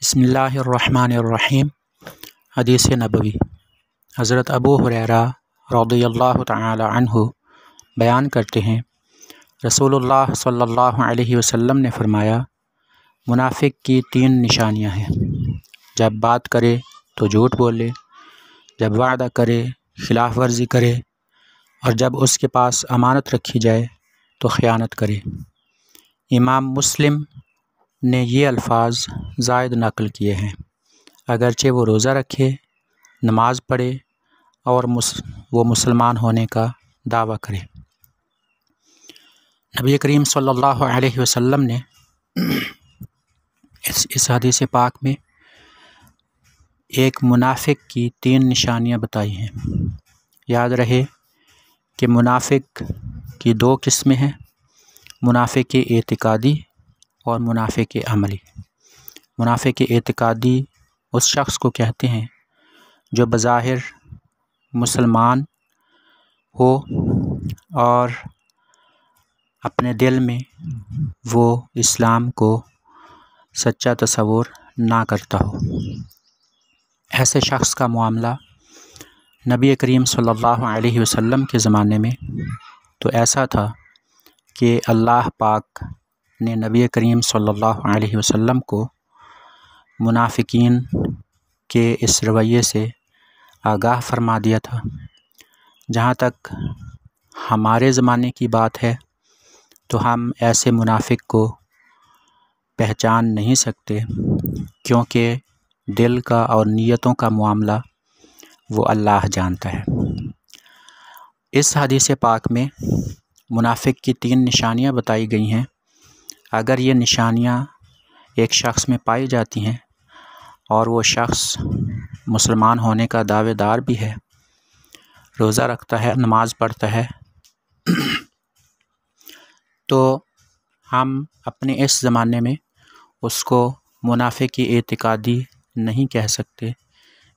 बिस्मिल्लाहिर्रहमानिर्रहीम। हदीस नबवी। हज़रत अबू हुरैरा रज़ियल्लाहु तआला अन्हु बयान करते हैं, रसूलुल्लाह सल्लल्लाहु अलैहि वसल्लम ने फरमाया, मुनाफिक की 3 निशानियां हैं। जब बात करे तो झूठ बोले, जब वादा करे खिलाफ वर्जी करे, और जब उसके पास अमानत रखी जाए तो ख़यानत करे। इमाम मुस्लिम ने ये अल्फाज ज़ायद नक़ल किए हैं। अगरचे वो रोज़ा रखे, नमाज पढ़े और वो मुसलमान होने का दावा करे। नबी करीम सल्लल्लाहु अलैहि वसल्लम ने इस हदीस पाक में एक मुनाफिक की 3 निशानियां बताई हैं। याद रहे कि मुनाफिक की 2 किस्में हैं, मुनाफिक एतिकादी और मुनाफिक अमली। मुनाफिक एतिकादी उस शख्स को कहते हैं जो बज़ाहिर मुसलमान हो और अपने दिल में वो इस्लाम को सच्चा तसव्वुर ना करता हो। ऐसे शख्स का मामला नबी करीम सल्लल्लाहु अलैहि वसल्लम के ज़माने में तो ऐसा था कि अल्लाह पाक ने नबी करीम सल्लल्लाहु अलैहि वसल्लम को मुनाफिकीन के इस रवैये से आगाह फरमा दिया था। जहाँ तक हमारे ज़माने की बात है तो हम ऐसे मुनाफिक को पहचान नहीं सकते, क्योंकि दिल का और नीयतों का मामला वो अल्लाह जानता है। इस हदीस पाक में मुनाफिक की 3 निशानियाँ बताई गई हैं। अगर ये निशानियाँ एक शख्स में पाई जाती हैं और वो शख्स मुसलमान होने का दावेदार भी है, रोज़ा रखता है, नमाज पढ़ता है, तो हम अपने इस ज़माने में उसको मुनाफिक एतिकादी नहीं कह सकते,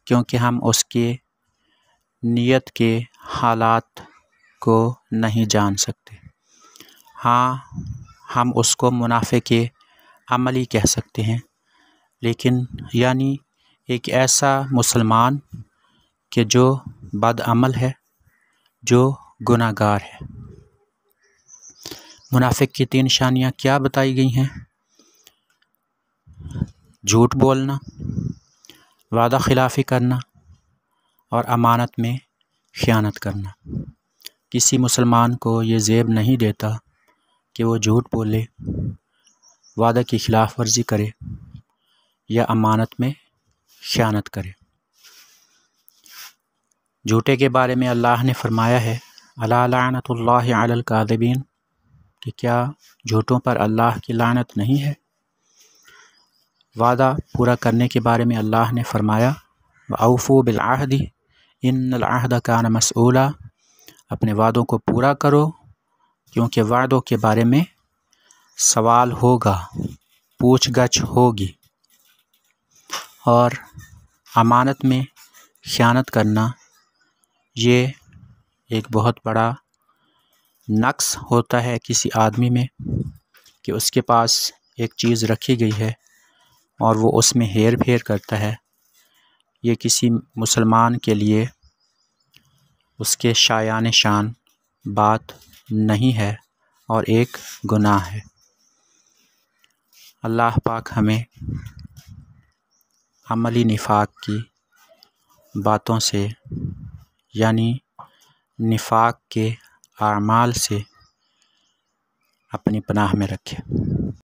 क्योंकि हम उसके नीयत के हालात को नहीं जान सकते। हाँ, हम उसको मुनाफिक अमली कह सकते हैं, लेकिन यानी एक ऐसा मुसलमान कि जो बदअमल है, जो गुनाहगार है। मुनाफिक की 3 निशानियाँ क्या बताई गई हैं? झूठ बोलना, वादा खिलाफ़ी करना और अमानत में ख़यानत करना। किसी मुसलमान को ये ज़ेब नहीं देता कि वो झूठ बोले, वादा की खिलाफ वर्जी करे या अमानत में ख़यानत करे। झूठे के बारे में अल्लाह ने फरमाया है, अला लानतुल्लाहि अलल काज़िबीन, कि क्या झूठों पर अल्लाह की लानत नहीं है। वादा पूरा करने के बारे में अल्लाह ने फरमाया, वअऊफ़ू बिल अहदी इन्नल अहद कान मसऊला, अपने वादों को पूरा करो क्योंकि वादों के बारे में सवाल होगा, पूछगछ होगी। और अमानत में ख़यानत करना ये एक बहुत बड़ा नक्स होता है किसी आदमी में, कि उसके पास एक चीज़ रखी गई है और वो उसमें हेर फेर करता है। ये किसी मुसलमान के लिए उसके शायान शान बात नहीं है और एक गुनाह है। अल्लाह पाक हमें अमली निफाक की बातों से, यानी निफाक के आमाल से अपनी पनाह में रखे।